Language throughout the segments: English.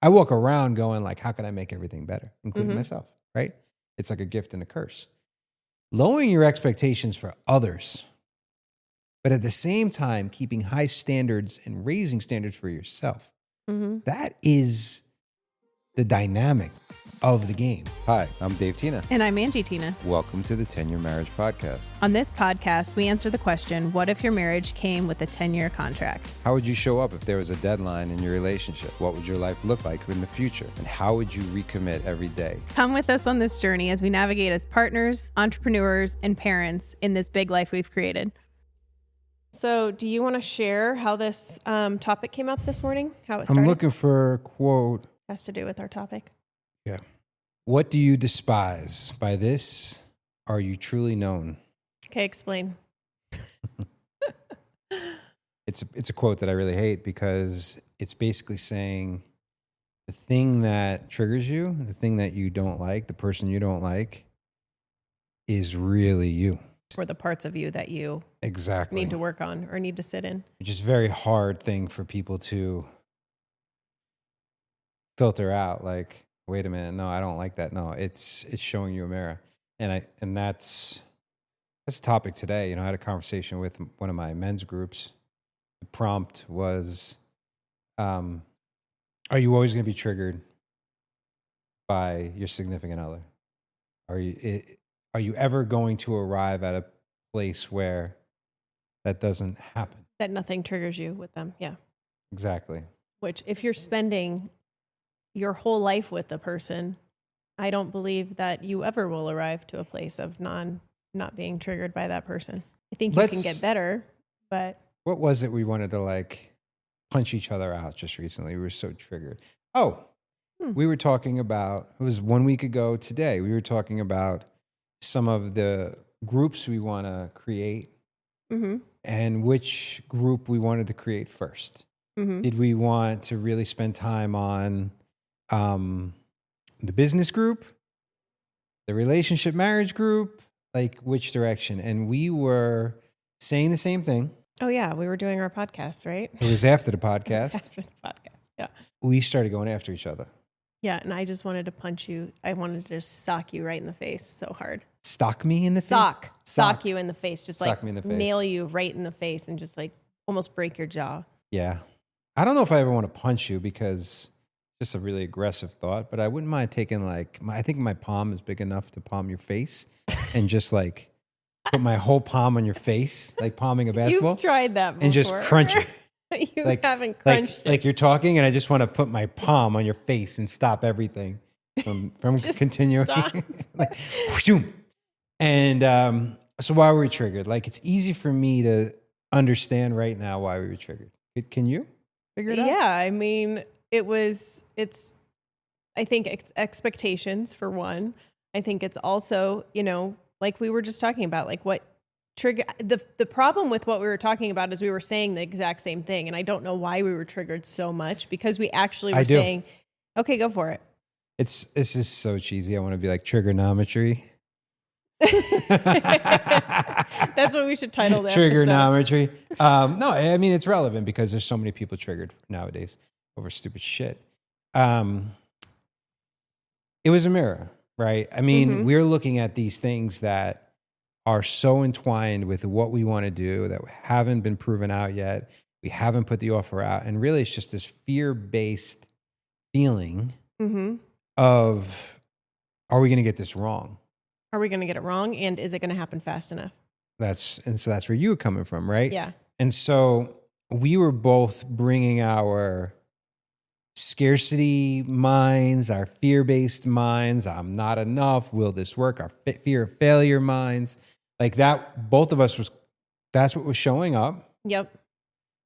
I walk around going like, how can I make everything better, including myself, right? It's like a gift and a curse. Lowering your expectations for others, but at the same time, keeping high standards and raising standards for yourself. That is the dynamic of the game. Hi, I'm Dave Tina. And I'm Angie Tina. Welcome to the 10-Year Marriage Podcast. On this podcast, we answer the question, what if your marriage came with a 10-year contract? How would you show up if there was a deadline in your relationship? What would your life look like in the future? And how would you recommit every day? Come with us on this journey as we navigate as partners, entrepreneurs, and parents in this big life we've created. So do you want to share how this topic came up this morning? How it started? I'm looking for a quote. Has to do with our topic. Yeah. What do you despise? By this, are you truly known? Okay, explain. It's a quote that I really hate because it's basically saying the thing that triggers you, the thing that you don't like, the person you don't like, is really you. Or the parts of you that you Exactly. need to work on or need to sit in. Which is a very hard thing for people to filter out. Like, wait a minute, no, I don't like that. No, it's showing you a mirror. And that's the topic today. You know, I had a conversation with one of my men's groups. The prompt was, are you always going to be triggered by your significant other? Are you ever going to arrive at a place where that doesn't happen? That nothing triggers you with them. Yeah. Exactly. Which if you're spending your whole life with the person, I don't believe that you ever will arrive to a place of not being triggered by that person. I think you can get better, but... What was it we wanted to like punch each other out just recently? We were so triggered. Oh, we were talking about, it was 1 week ago today, we were talking about some of the groups we want to create and which group we wanted to create first. Did we want to really spend time on the business group, the relationship marriage group, like which direction? And we were saying the same thing. Oh yeah, we were doing our podcast, right? It was after the podcast. After the podcast, yeah. We started going after each other. Yeah, and I just wanted to punch you. I wanted to just sock you right in the face so hard. Sock me in the face? Sock you in the face. Just Sock like me in the face. Nail you right in the face and just like almost break your jaw. Yeah. I don't know if I ever want to punch you because it's just a really aggressive thought, but I wouldn't mind taking I think my palm is big enough to palm your face and just like put my whole palm on your face, like palming a basketball. You've tried that before. And just crunch it. You like, haven't crunched it. Like you're talking and I just want to put my palm on your face and stop everything from continuing. Like, whoom. And so why were we triggered? Like it's easy for me to understand right now why we were triggered. Can you figure it out? Yeah, I mean, it's I think expectations for one. I think it's also, like we were just talking about, like what trigger the problem with what we were talking about is we were saying the exact same thing. And I don't know why we were triggered so much because we actually were saying, okay, go for it. It's just so cheesy. I want to be like trigonometry. That's what we should title that. Trigonometry. No, I mean, it's relevant because there's so many people triggered nowadays over stupid shit. It was a mirror, right? I mean, we're looking at these things that are so entwined with what we want to do that haven't been proven out yet. We haven't put the offer out. And really, it's just this fear-based feeling of, are we going to get this wrong? Are we going to get it wrong? And is it going to happen fast enough? So that's where you were coming from, right? Yeah. And so we were both bringing our scarcity minds, our fear-based minds, I'm not enough, will this work? Our fear of failure minds. Like that, both of us that's what was showing up. Yep.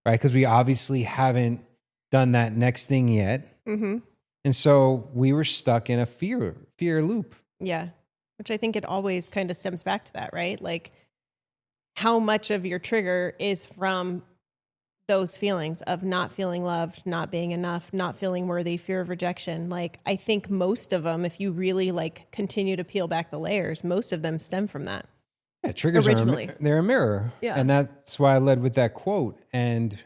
Right? Because we obviously haven't done that next thing yet. And so we were stuck in a fear loop. Yeah. Which I think it always kind of stems back to that, right? Like how much of your trigger is from those feelings of not feeling loved, not being enough, not feeling worthy, fear of rejection. Like I think most of them, if you really like continue to peel back the layers, most of them stem from that. Yeah, triggers they're a mirror. Yeah. And that's why I led with that quote. And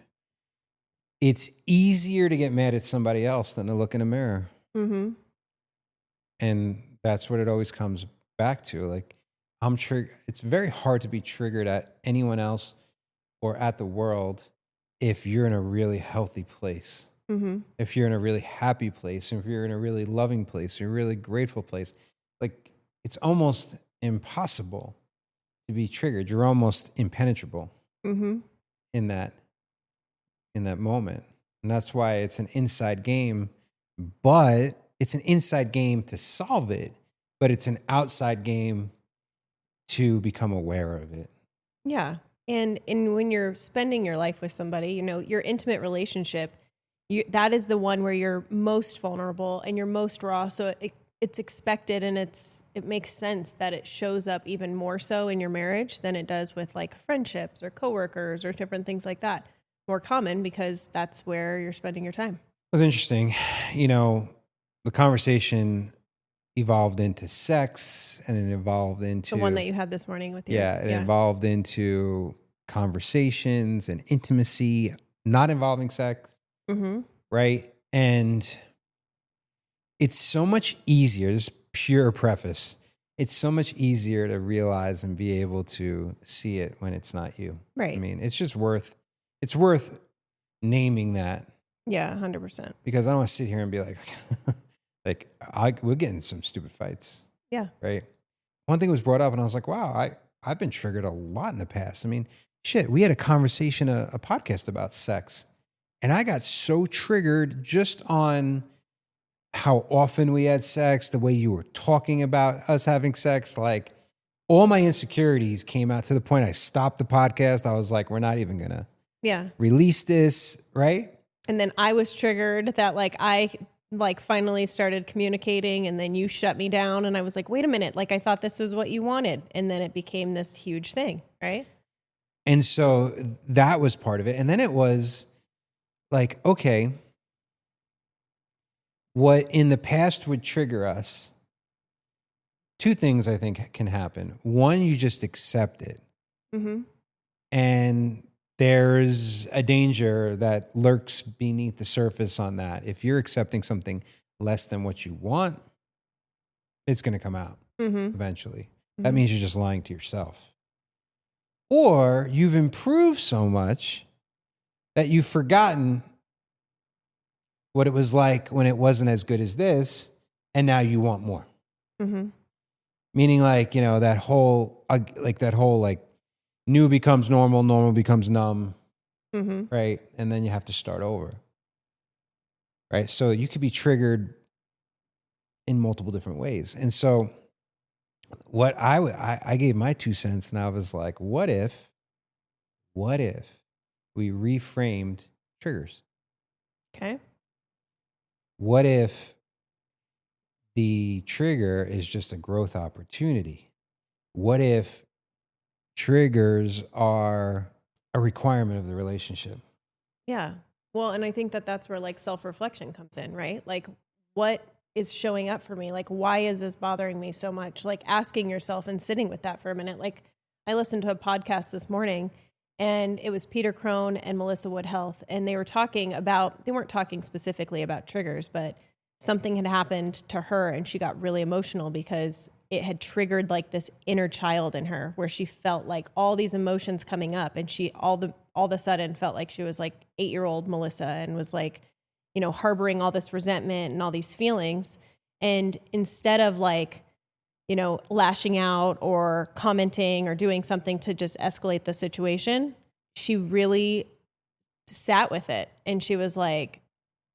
it's easier to get mad at somebody else than to look in a mirror. Mm-hmm. And that's what it always comes back to. Like, I'm triggered. It's very hard to be triggered at anyone else or at the world if you're in a really healthy place. Mm-hmm. If you're in a really happy place, if you're in a really loving place, a really grateful place, like, it's almost impossible to be triggered. You're almost impenetrable Mm-hmm. in that moment. And that's why it's an inside game, but it's an inside game to solve it, but it's an outside game to become aware of it. Yeah. And when you're spending your life with somebody, you know, your intimate relationship, that is the one where you're most vulnerable and you're most raw. So it's expected, and it makes sense that it shows up even more so in your marriage than it does with like friendships or coworkers or different things like that. More common because that's where you're spending your time. It was interesting. You know, the conversation evolved into sex, and it evolved into The one that you had this morning with your... it evolved into conversations and intimacy, not involving sex. Mm-hmm. Right. And it's so much easier, this pure preface, it's so much easier to realize and be able to see it when it's not you. Right. I mean, it's worth naming that. Yeah, 100%. Because I don't want to sit here and be like, we're getting some stupid fights. Yeah. Right. One thing was brought up and I was like, wow, I've been triggered a lot in the past. I mean, shit, we had a conversation, a podcast about sex. And I got so triggered just on how often we had sex, the way you were talking about us having sex. Like, all my insecurities came out to the point I stopped the podcast. I was like, we're not even going to release this, right? And then I was triggered that I finally started communicating, and then you shut me down, and I was like, wait a minute, I thought this was what you wanted. And then it became this huge thing, right? And so that was part of it. And then it was like, okay, what in the past would trigger us, two things I think can happen. One, you just accept it. Mm-hmm. And there's a danger that lurks beneath the surface on that. If you're accepting something less than what you want, it's going to come out eventually. Mm-hmm. That means you're just lying to yourself. Or you've improved so much that you've forgotten what it was like when it wasn't as good as this, and now you want more. Mm-hmm. Meaning, that whole new becomes normal, normal becomes numb, right? And then you have to start over, right? So you could be triggered in multiple different ways. And so what I gave my 2 cents, and I was like, what if we reframed triggers? Okay. What if the trigger is just a growth opportunity? What if triggers are a requirement of the relationship? Yeah. Well, and I think that's where self-reflection comes in, right? What is showing up for me? Why is this bothering me so much? Asking yourself and sitting with that for a minute. I listened to a podcast this morning, and it was Peter Crone and Melissa Wood Health. And they were they weren't talking specifically about triggers, but something had happened to her, and she got really emotional because it had triggered this inner child in her, where she felt all these emotions coming up, and she all of a sudden felt like she was 8-year-old Melissa, and was harboring all this resentment and all these feelings. And instead of lashing out or commenting or doing something to just escalate the situation, she really sat with it. And she was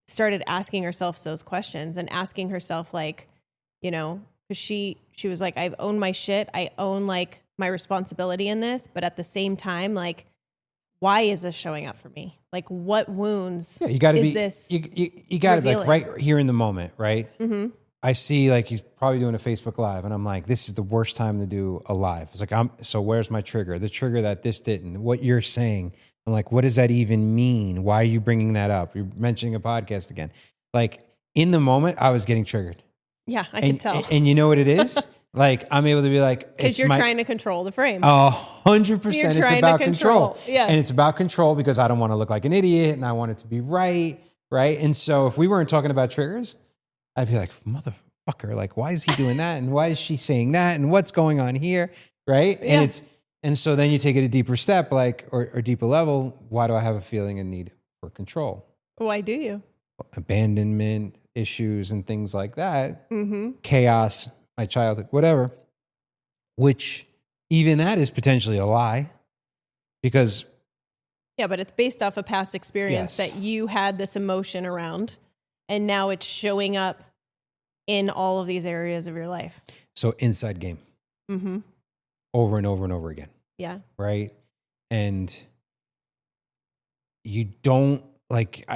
started asking herself those questions, and asking herself because she was I own my shit. I own my responsibility in this. But at the same time, why is this showing up for me? What wounds you gotta is be, this? You got to be right here in the moment, right? Mm-hmm. I see he's probably doing a Facebook Live, and I'm like, this is the worst time to do a live. It's so where's my trigger? The trigger that this didn't, what you're saying. I'm like, what does that even mean? Why are you bringing that up? You're mentioning a podcast again. In the moment, I was getting triggered. Yeah, I can tell. And you know what it is? Like I'm able to be like, Because you're trying to control the frame. 100%. You're It's trying about to control. yes. And it's about control because I don't want to look like an idiot and I want it to be right. Right. And so if we weren't talking about triggers, I'd be like, motherfucker, like, why is he doing that? And why is she saying that? And what's going on here? Right. Yeah. And so then you take it a deeper step, like, or deeper level. Why do I have a feeling and need for control? Why do you? Abandonment issues and things like that. Mm-hmm. Chaos, my childhood, whatever, which even that is potentially a lie because. Yeah, but it's based off a past experience Yes. that you had this emotion around, and now it's showing up in all of these areas of your life. So inside game. Mm-hmm. Over and over and over again. Yeah. Right. And you don't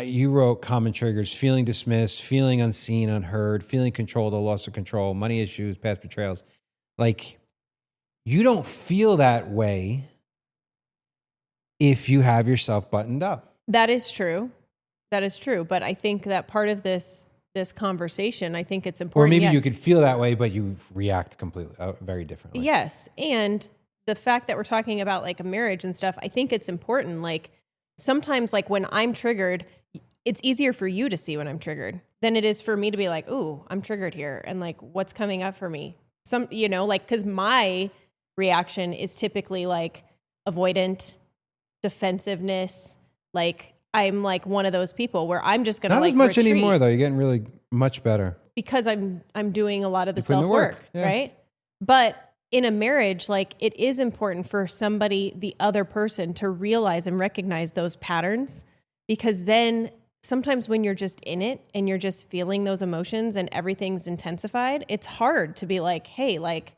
you wrote common triggers: feeling dismissed, feeling unseen, unheard, feeling controlled, a loss of control, money issues, past betrayals. Like you don't feel that way if you have yourself buttoned up. That is true. That is true. But I think that part of this conversation, I think it's important. Or maybe yes. you could feel that way, but you react completely, very differently. Yes. And the fact that we're talking about like a marriage and stuff, I think it's important. Like sometimes like when I'm triggered, it's easier for you to see when I'm triggered than it is for me to be like, ooh, I'm triggered here. And like, what's coming up for me? Cause my reaction is typically like avoidant, defensiveness. Like I'm like one of those people where I'm just going to Not like as much retreat anymore though. You're getting really much better. because I'm doing a lot of the You put in the self-work, work, yeah. right? But in a marriage, like it is important for somebody, the other person, to realize and recognize those patterns, because then sometimes when you're just in it and you're just feeling those emotions and everything's intensified, it's hard to be like, hey, like,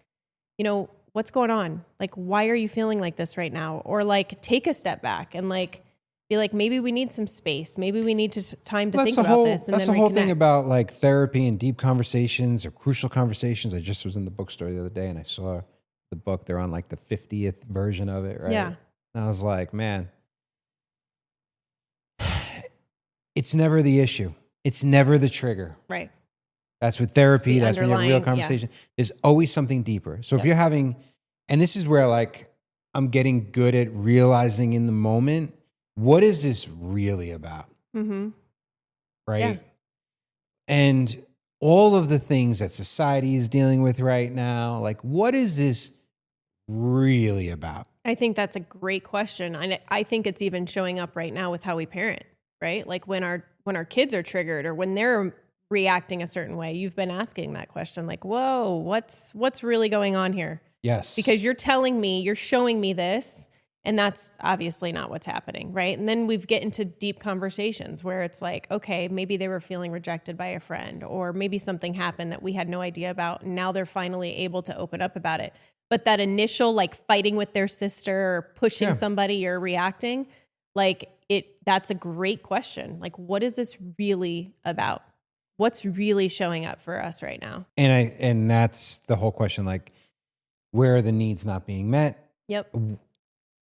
what's going on? Like, why are you feeling like this right now? Or like take a step back and like be like, maybe we need some space. Maybe we need time to think about this. And That's then the whole thing reconnect. about like therapy and deep conversations or crucial conversations. I just was in the bookstore the other day and I saw the book. They're on like the 50th version of it, right? Yeah. And I was like, man, it's never the issue. It's never the trigger. Right. That's with therapy. It's the That's when you have real underlying, conversation. There's always something deeper. So if you're having, and this is where like I'm getting good at realizing in the moment, what is this really about? Mm-hmm. Right. Yeah. And all of the things that society is dealing with right now, like what is this really about? I think that's a great question. I think it's even showing up right now with how we parent, right? Like when our kids are triggered or when they're reacting a certain way, you've been asking that question like, whoa, what's really going on here? Yes. Because you're showing me this, and that's obviously not what's happening, right? And then we get into deep conversations where it's like, okay, maybe they were feeling rejected by a friend, or maybe something happened that we had no idea about, and now they're finally able to open up about it. But that initial like fighting with their sister or pushing somebody or reacting, like that's a great question. Like, what is this really about? What's really showing up for us right now? And that's the whole question. Like, where are the needs not being met? Yep. And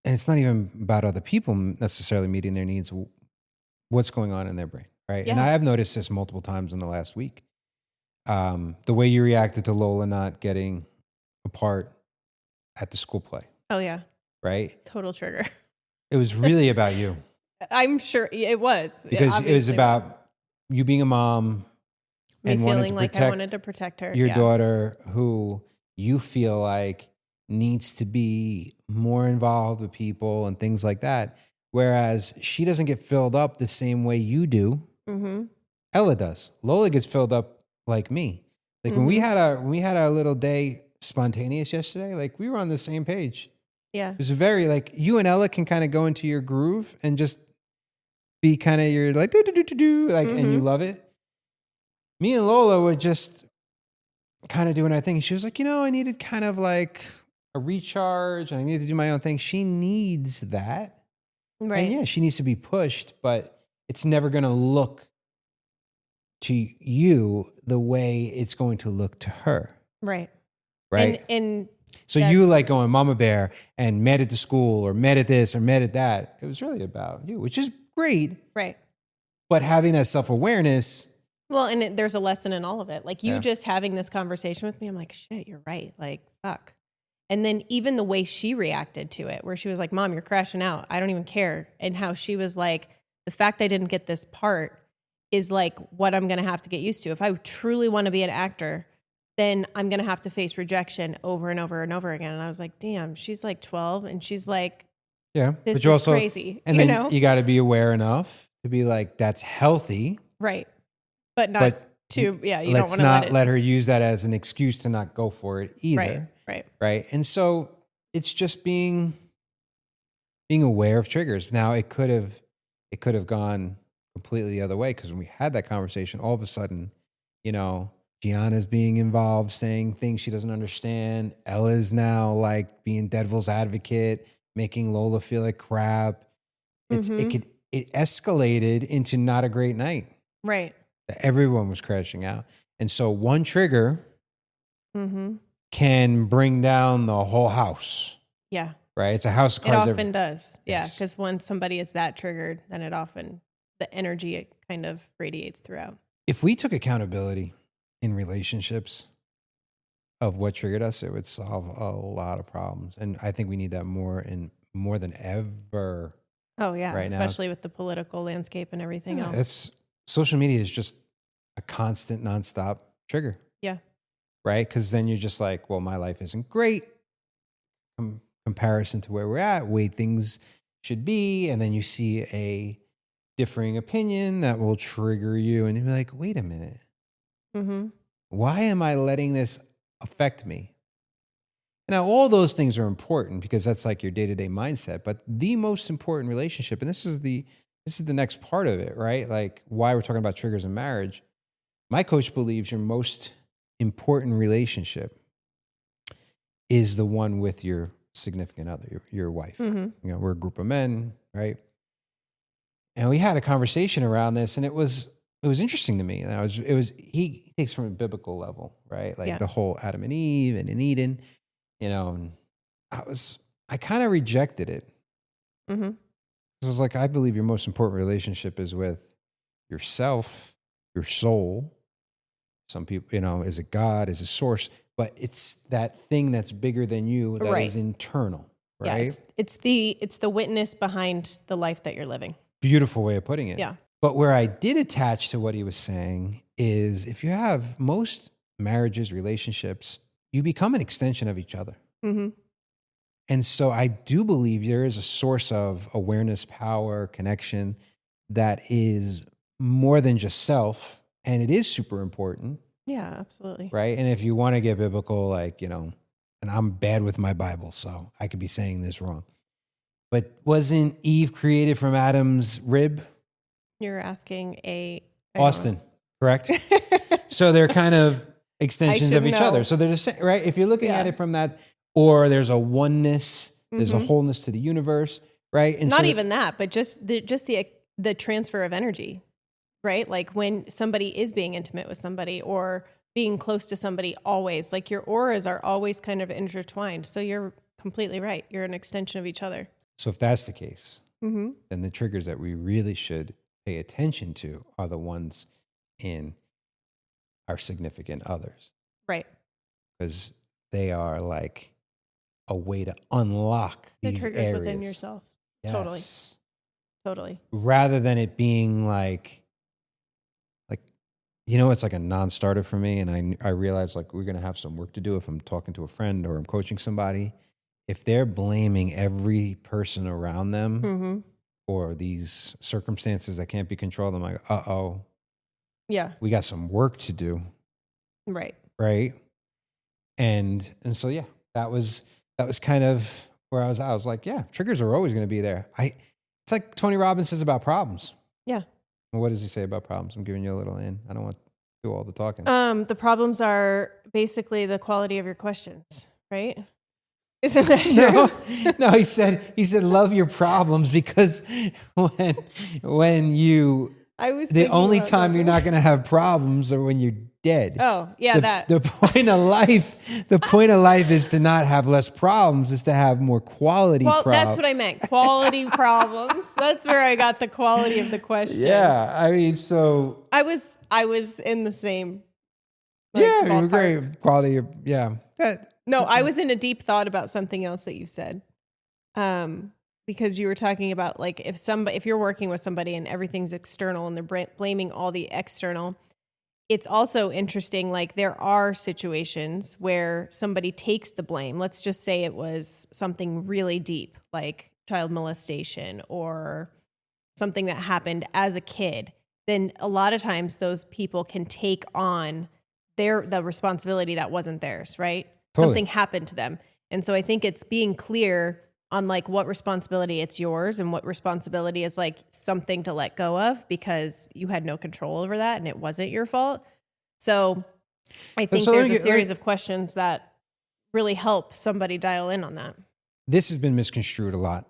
it's not even about other people necessarily meeting their needs. What's going on in their brain, right? Yeah. And I've noticed this multiple times in the last week. The way you reacted to Lola not getting a part at the school play, Oh yeah. right? Total trigger. It was really about you I'm sure it was. because it was obviously about you being a mom me and wanting feeling to like I protect wanted to protect her. your Yeah. daughter who you feel like needs to be more involved with people and things like that. Whereas she doesn't get filled up the same way you do. Mm-hmm. Ella does. Lola gets filled up like me. Like when we had our little day spontaneous yesterday, like we were on the same page. Yeah. It was very like you and Ella can kind of go into your groove and just be kind of your like do like and you love it. Me and Lola were just kind of doing our thing. She was like, I needed kind of like a recharge and I needed to do my own thing. She needs that. Right. And yeah, she needs to be pushed, but it's never going to look to you the way it's going to look to her. Right. Right. And so you like going Mama Bear and met at the school or met at this or met at that. It was really about you, which is great. right. But having that self-awareness Well, and there's a lesson in all of it. Like you Yeah. just having this conversation with me, I'm like, shit, you're right. Like, fuck. And then even the way she reacted to it, where she was like, Mom, you're crashing out. I don't even care. And how she was like, the fact I didn't get this part is like what I'm going to have to get used to. If I truly want to be an actor, then I'm going to have to face rejection over and over and over again. And I was like, damn, she's like 12 and she's like, Yeah. this but you is also, crazy. and you then know? you got to be aware enough to be like, that's healthy. Right. But not But too, yeah, you let's don't want to not let her use that as an excuse to not go for it either. Right, right. Right. And so it's just being aware of triggers. Now it could have gone completely the other way, because when we had that conversation, all of a sudden, Gianna's being involved, saying things she doesn't understand. Ella's now like being devil's advocate, making Lola feel like crap. It escalated into not a great night. Right. Everyone was crashing out. And so one trigger Mm-hmm. can bring down the whole house, Yeah. right? It's a house of It cards. often does. Yeah. Yes. Because when somebody is that triggered, then the energy kind of radiates throughout. If we took accountability in relationships of what triggered us, it would solve a lot of problems. And I think we need that more than ever. Oh, yeah. Right now. Especially with the political landscape and everything else. Social media is just a constant, nonstop trigger. Yeah. Right? Because then you're just like, well, my life isn't great. Comparison to where we're at, way things should be. And then you see a differing opinion that will trigger you. And you're like, wait a minute. Mm-hmm. Why am I letting this affect me? Now, all those things are important because that's like your day-to-day mindset. But the most important relationship, and this is the next part of it, right? Like why we're talking about triggers in marriage. My coach believes your most important relationship is the one with your significant other, your wife. Mm-hmm. We're a group of men, right? And we had a conversation around this, and it was interesting to me. And he takes from a biblical level, right? Like the whole Adam and Eve and in Eden, and I kind of rejected it. Mm-hmm. It was like, I believe your most important relationship is with yourself, your soul. Some people, is it God, is it source? But it's that thing that's bigger than you that is internal, right? Yeah, it's the witness behind the life that you're living. Beautiful way of putting it. Yeah. But where I did attach to what he was saying is if you have most marriages, relationships, you become an extension of each other. Mm-hmm. And so I do believe there is a source of awareness, power, connection that is more than just self. And it is super important. Yeah, absolutely. Right. And if you want to get biblical, like, and I'm bad with my Bible, so I could be saying this wrong. But wasn't Eve created from Adam's rib? You're asking Austin, correct? So they're kind of extensions of each other. So they're just, right? If you're looking at it from that, or there's a oneness, there's a wholeness to the universe, right? And not even that, but just the transfer of energy. Right? Like when somebody is being intimate with somebody or being close to somebody always, like your auras are always kind of intertwined. So you're completely right. You're an extension of each other. So if that's the case, then the triggers that we really should pay attention to are the ones in our significant others. Right. Because they are like a way to unlock these triggers areas. Within yourself. Yes. Totally. Rather than it being like, it's like a non-starter for me. And I realize like we're going to have some work to do if I'm talking to a friend or I'm coaching somebody. If they're blaming every person around them or these circumstances that can't be controlled, I'm like, uh-oh. Yeah. We got some work to do. Right. Right. And so, yeah, that was kind of where I was like, yeah, triggers are always going to be there. It's like Tony Robbins says about problems. Yeah. And what does he say about problems? I'm giving you a little in. I don't want to do all the talking. The problems are basically the quality of your questions, right? Isn't that true? No, he said love your problems because when you was The thinking only about time that. you're not going to have problems are when you're dead. Oh, yeah, that. The point of life is to not have less problems, is to have more quality Well, problems. that's what I meant. Quality problems. That's where I got the quality of the questions. Yeah, I mean, so I was in the same. yeah, ballpark. great quality. Yeah, No, I was in a deep thought about something else that you said. Because you were talking about like if you're working with somebody and everything's external and they're blaming all the external, it's also interesting. Like there are situations where somebody takes the blame. Let's just say it was something really deep, like child molestation or something that happened as a kid. Then a lot of times those people can take on the responsibility that wasn't theirs, right? Totally. Something happened to them. And so I think it's being clear on like what responsibility it's yours and what responsibility is like something to let go of because you had no control over that and it wasn't your fault. So I think there's a series of questions that really help somebody dial in on that. This has been misconstrued a lot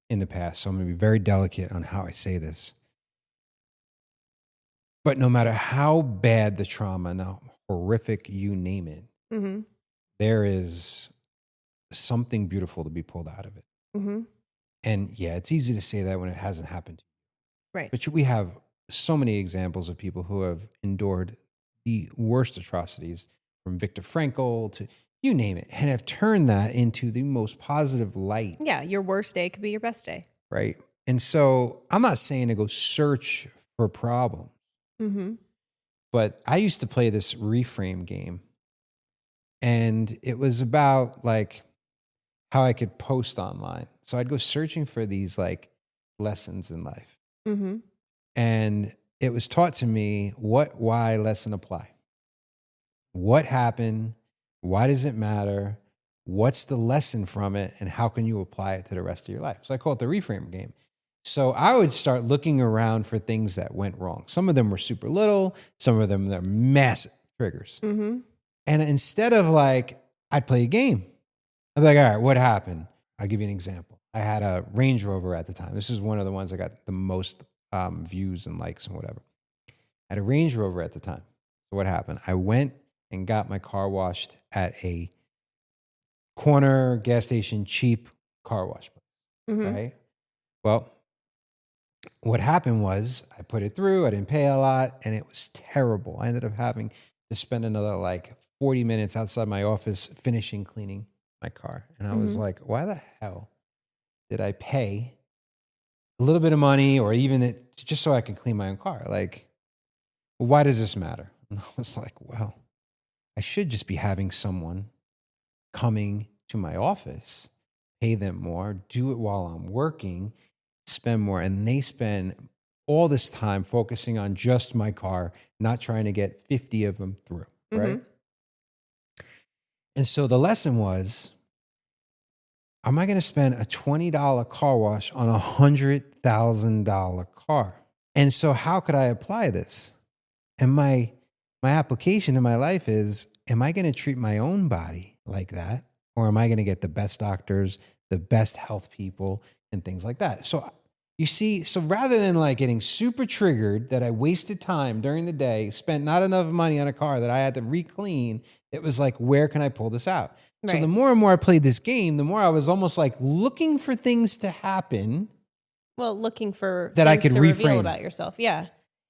in the past, so I'm going to be very delicate on how I say this. But no matter how bad the trauma, and how horrific you name it, Mm-hmm. there is something beautiful to be pulled out of it. Mm-hmm. And yeah, it's easy to say that when it hasn't happened. Right. But we have so many examples of people who have endured the worst atrocities, from Viktor Frankl to you name it, and have turned that into the most positive light. Yeah, your worst day could be your best day. Right. And so I'm not saying to go search for problems, Mm-hmm. but I used to play this reframe game. And it was about like how I could post online. So I'd go searching for these like lessons in life. Mm-hmm. And it was taught to me why lesson apply. What happened? Why does it matter? What's the lesson from it? And how can you apply it to the rest of your life? So I call it the reframe game. So I would start looking around for things that went wrong. Some of them were super little. Some of them, they're massive triggers. Mm-hmm. And instead of like, I'd play a game. I'd be like, all right, what happened? I'll give you an example. I had a Range Rover at the time. This is one of the ones that got the most views and likes and whatever. I had a Range Rover at the time. So what happened? I went and got my car washed at a corner gas station, cheap car wash place, Mm-hmm. right? Well, what happened was I put it through. I didn't pay a lot, and it was terrible. I ended up having to spend another like 40 minutes outside my office finishing cleaning my car. And I was like, why the hell did I pay a little bit of money or even it just so I could clean my own car? Like, well, why does this matter? And I was like, well, I should just be having someone coming to my office, pay them more, do it while I'm working, spend more. And they spend all this time focusing on just my car, not trying to get 50 of them through, right? And so the lesson was, am I going to spend a $20 car wash on a $100,000 car? And so how could I apply this? And my application in my life is, am I going to treat my own body like that? Or am I going to get the best doctors, the best health people, and things like that? So you see, so rather than like getting super triggered that I wasted time during the day, spent not enough money on a car that I had to re-clean, it was like, where can I pull this out? Right. So the more and more I played this game, the more I was almost like looking for things to happen. Well, looking for that I things could to reveal reframe about yourself. Yeah.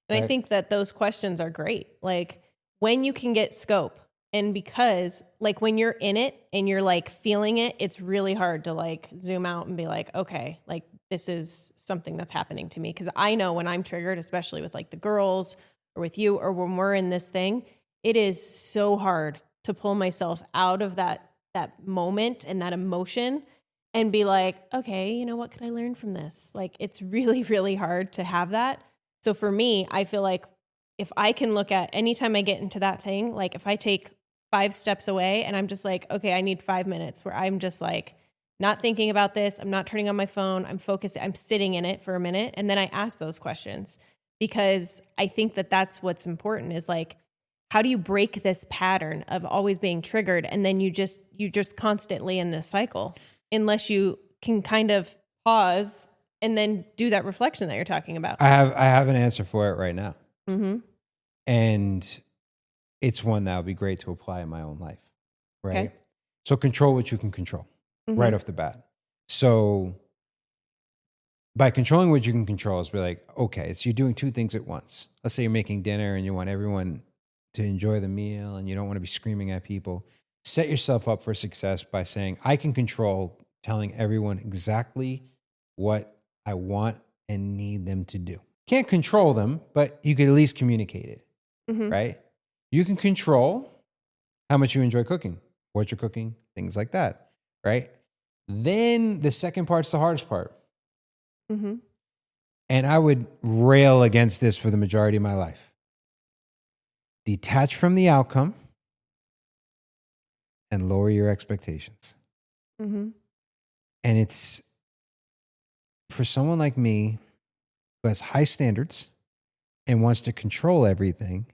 And I Right. think that those questions are great. Like when you can get scope, and because like when you're in it and you're like feeling it, it's really hard to like zoom out and be like, okay, like this is something that's happening to me. Cause I know when I'm triggered, especially with like the girls or with you or when we're in this thing, it is so hard to pull myself out of that moment and that emotion and be like, okay, you know, what could I learn from this? Like, it's really, really hard to have that. So for me, I feel like if I can look at anytime I get into that thing, like if I take 5 steps away and I'm just like, okay, I need 5 minutes where I'm just like not thinking about this. I'm not turning on my phone. I'm focused. I'm sitting in it for a minute. And then I ask those questions because I think that that's what's important is like, how do you break this pattern of always being triggered? And then you just constantly in this cycle, unless you can kind of pause and then do that reflection that you're talking about. I have an answer for it right now. Mm-hmm. And it's one that would be great to apply in my own life. Right. Okay. So control what you can control Mm-hmm. right off the bat. So by controlling what you can control is be like, okay, so you're doing two things at once. Let's say you're making dinner and you want everyone to enjoy the meal and you don't want to be screaming at people. Set yourself up for success by saying, I can control telling everyone exactly what I want and need them to do. Can't control them, but you could at least communicate it, Mm-hmm. right? You can control how much you enjoy cooking, what you're cooking, things like that, right? Then the second part's the hardest part. Mm-hmm. And I would rail against this for the majority of my life. Detach from the outcome and lower your expectations. Mm-hmm. And it's for someone like me who has high standards and wants to control everything,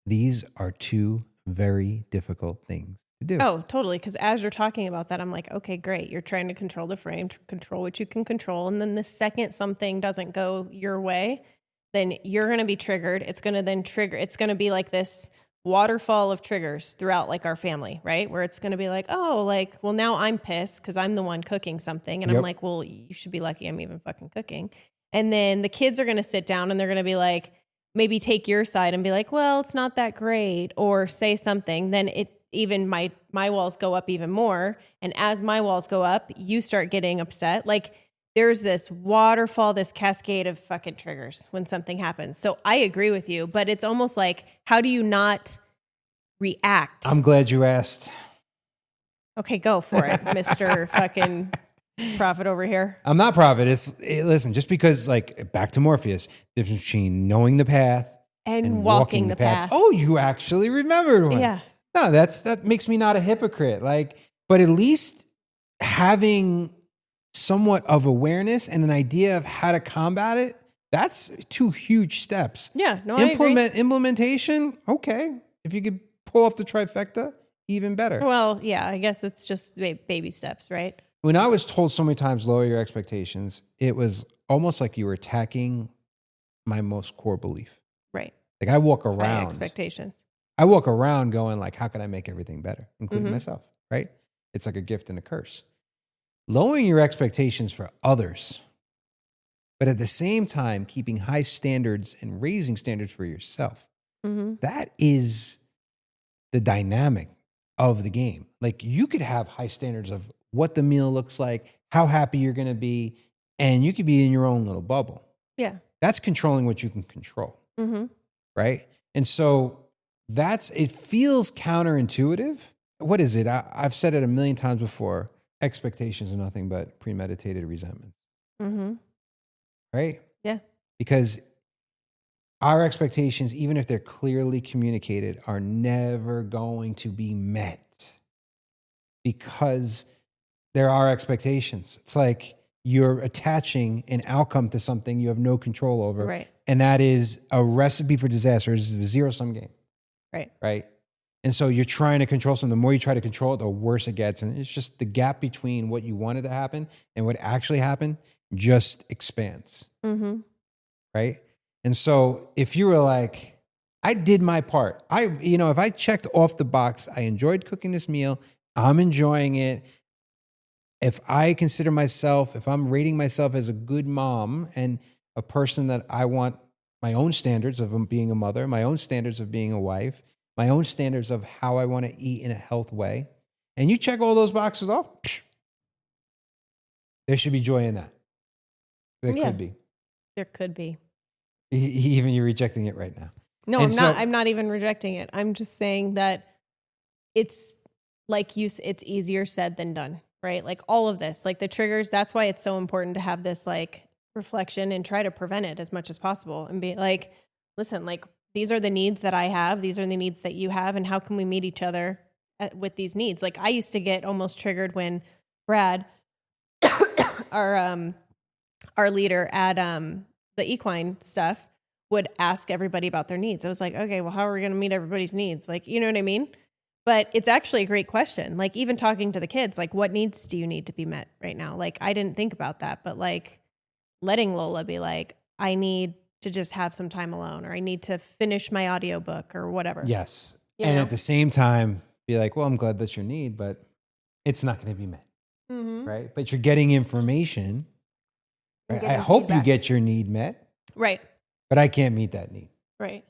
these are two very difficult things to do. Oh, totally. Because as you're talking about that, I'm like, okay, great. You're trying to control the frame, to control what you can control. And then the second something doesn't go your way, then you're going to be triggered. It's going to then trigger. It's going to be like this waterfall of triggers throughout like our family, right? Where it's going to be like, oh, like, well, now I'm pissed because I'm the one cooking something. And I'm Yep. like, well, you should be lucky I'm even fucking cooking. And then the kids are going to sit down and they're going to be like, maybe take your side and be like, well, it's not that great, or say something. Then it even my walls go up even more. And as my walls go up, you start getting upset. Like there's this waterfall, this cascade of fucking triggers when something happens. So I agree with you, but it's almost like, how do you not react? I'm glad you asked. Okay, go for it, Mr. fucking prophet over here. I'm not prophet. Listen, just because, like, back to Morpheus, difference between knowing the path And walking the path. Oh, you actually remembered one. Yeah. No, that makes me not a hypocrite. Like, but at least having somewhat of awareness and an idea of how to combat it, that's two huge steps. Yeah, no, I agree. Implementation, okay. If you could pull off the trifecta, even better. Well, yeah, I guess it's just baby steps, right? When I was told so many times, lower your expectations, it was almost like you were attacking my most core belief. Right. Like I walk High around. expectations. I walk around going like, how can I make everything better, including Mhm. myself, right? It's like a gift and a curse. Lowering your expectations for others, but at the same time, keeping high standards and raising standards for yourself. Mm-hmm. That is the dynamic of the game. Like you could have high standards of what the meal looks like, how happy you're going to be, and you could be in your own little bubble. Yeah. That's controlling what you can control, Mm-hmm. right? And so it feels counterintuitive. What is it? I've said it a million times before. Expectations are nothing but premeditated resentment, Mm-hmm. right? Yeah. Because our expectations, even if they're clearly communicated, are never going to be met because there are expectations. It's like you're attaching an outcome to something you have no control over. Right. And that is a recipe for disaster. This is a zero-sum game. Right. Right. And so you're trying to control something. The more you try to control it, the worse it gets. And it's just the gap between what you wanted to happen and what actually happened just expands. Mm-hmm. Right. And so if you were like, I did my part, if I checked off the box, I enjoyed cooking this meal, I'm enjoying it. If I consider myself, if I'm rating myself as a good mom and a person that I want my own standards of being a mother, my own standards of being a wife, my own standards of how I want to eat in a health way, and you check all those boxes off, there should be joy in that. There could be. There could be. Even you're rejecting it right now. No, And I'm not. so- I'm not even rejecting it. I'm just saying that it's like it's easier said than done, right? Like all of this, like the triggers, that's why it's so important to have this like reflection and try to prevent it as much as possible and be like, listen, like these are the needs that I have. These are the needs that you have. And how can we meet each other with these needs? Like I used to get almost triggered when Brad, our leader at the equine stuff, would ask everybody about their needs. I was like, okay, well, how are we going to meet everybody's needs? Like, you know what I mean? But it's actually a great question. Like even talking to the kids, like what needs do you need to be met right now? Like I didn't think about that, but like letting Lola be like, I need to just have some time alone, or I need to finish my audiobook or whatever. Yes. You And know? at the same time, be like, well, I'm glad that's your need, but it's not going to be met. Mm-hmm. Right. But you're getting information. And Right? I getting hope you feedback. get your need met, Right. but I can't meet that need. Right.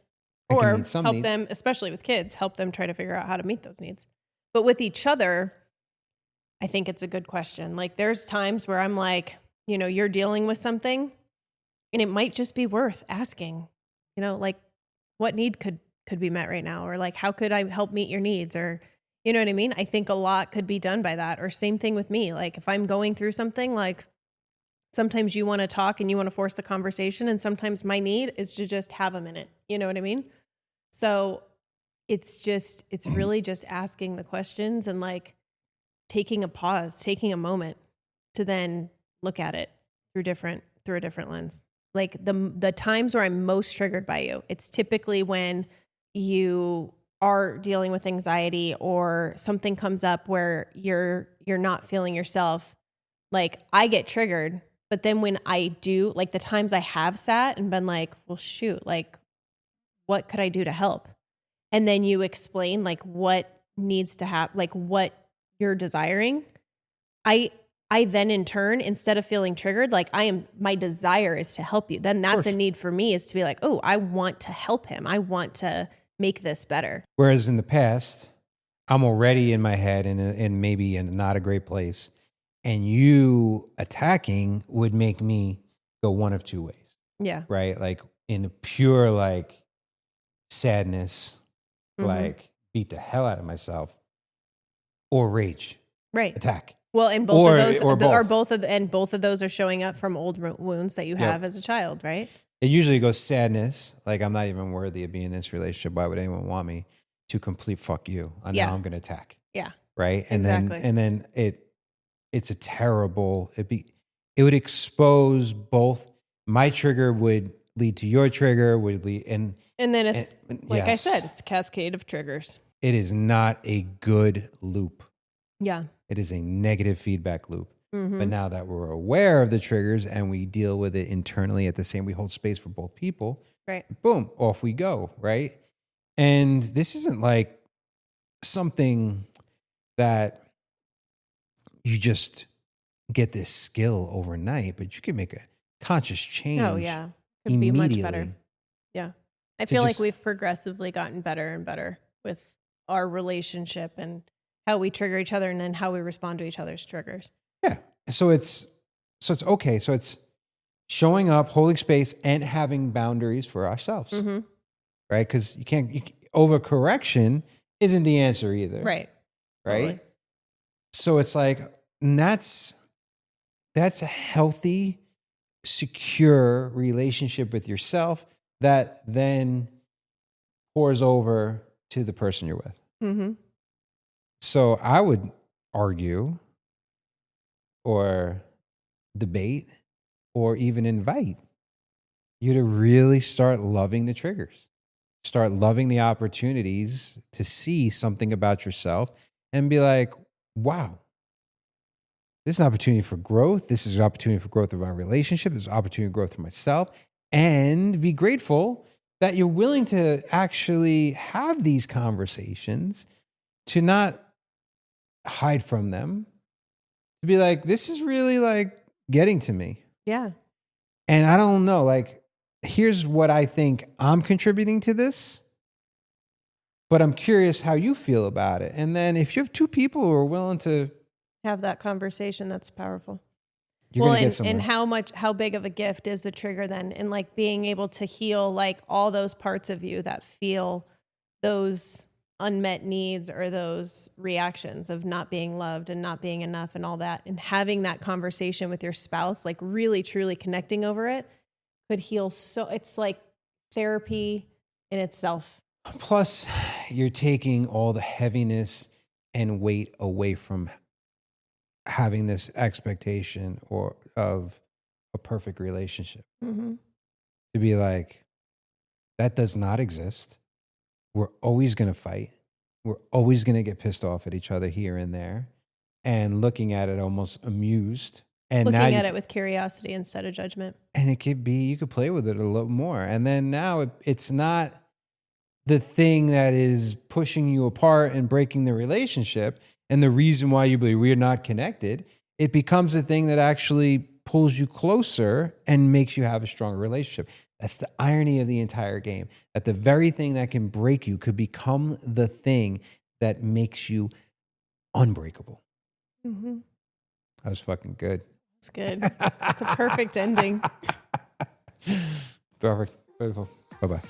I can Or meet some help needs. them, especially with kids, help them try to figure out how to meet those needs. But with each other, I think it's a good question. Like there's times where I'm like, you know, you're dealing with something and it might just be worth asking, you know, like what need could be met right now? Or like, how could I help meet your needs? Or, you know what I mean? I think a lot could be done by that. Or same thing with me. Like if I'm going through something, like sometimes you want to talk and you want to force the conversation. And sometimes my need is to just have a minute. You know what I mean? So it's really just asking the questions and like taking a pause, taking a moment to then look at it through a different lens. Like the times where I'm most triggered by you, it's typically when you are dealing with anxiety or something comes up where you're not feeling yourself. Like I get triggered, but then when I do, like the times I have sat and been like, well, shoot, like what could I do to help? And then you explain like what needs to happen, like what you're desiring. I then in turn, instead of feeling triggered, like my desire is to help you. Then that's a need for me, is to be like, oh, I want to help him. I want to make this better. Whereas in the past, I'm already in my head and maybe in not a great place. And you attacking would make me go one of two ways. Yeah. Right? Like in pure like sadness, Mm-hmm. like beat the hell out of myself, or rage. Right. Attack. Well, and both Or- of those or are both. both of those are showing up from old wounds that you have as a child, right? It usually goes sadness, like I'm not even worthy of being in this relationship. Why would anyone want me? To complete fuck you. And now I'm going to attack. Yeah. Right. And Exactly. then it's a terrible, it would expose both. My trigger would lead to your trigger, would lead, and then it's like I yes. said, it's a cascade of triggers. It is not a good loop. Yeah. It is a negative feedback loop. Mm-hmm. But now that we're aware of the triggers and we deal with it internally we hold space for both people. Right. Boom, off we go, right? And this isn't like something that you just get this skill overnight, but you can make a conscious change. Oh yeah. Could be much better. immediately. Yeah. I To feel just- like we've progressively gotten better and better with our relationship and how we trigger each other and then how we respond to each other's triggers. Yeah. So it's okay. So it's showing up, holding space, and having boundaries for ourselves, Mm-hmm. right? Because overcorrection isn't the answer either. Right. Right. Totally. So it's like, and that's a healthy, secure relationship with yourself that then pours over to the person you're with. Mm-hmm. So I would argue or debate or even invite you to really start loving the triggers. Start loving the opportunities to see something about yourself and be like, wow, this is an opportunity for growth. This is an opportunity for growth of our relationship. This is an opportunity for growth for myself. And be grateful that you're willing to actually have these conversations, to not hide from them, to be like, this is really like getting to me. Yeah. And I don't know, like, here's what I think I'm contributing to this, but I'm curious how you feel about it. And then if you have two people who are willing to, Have that conversation, that's powerful. you're Well, going to get somewhere. and how big of a gift is the trigger then? And like being able to heal like all those parts of you that feel those unmet needs or those reactions of not being loved and not being enough and all that, and having that conversation with your spouse, like really truly connecting over it, could heal. So it's like therapy in itself. Plus, you're taking all the heaviness and weight away from having this expectation or of a perfect relationship. Mm-hmm. To be like, that does not exist. We're always going to fight. We're always going to get pissed off at each other here and there, and looking at it almost amused And Looking now at it with curiosity instead of judgment. and it could be, you could play with it a little more. And then now it's not the thing that is pushing you apart and breaking the relationship and the reason why you believe we're not connected. It becomes a thing that actually pulls you closer and makes you have a stronger relationship. That's the irony of the entire game, that the very thing that can break you could become the thing that makes you unbreakable. Mm-hmm. That was fucking good. That's good. It's a perfect ending. Perfect. Beautiful. Bye-bye.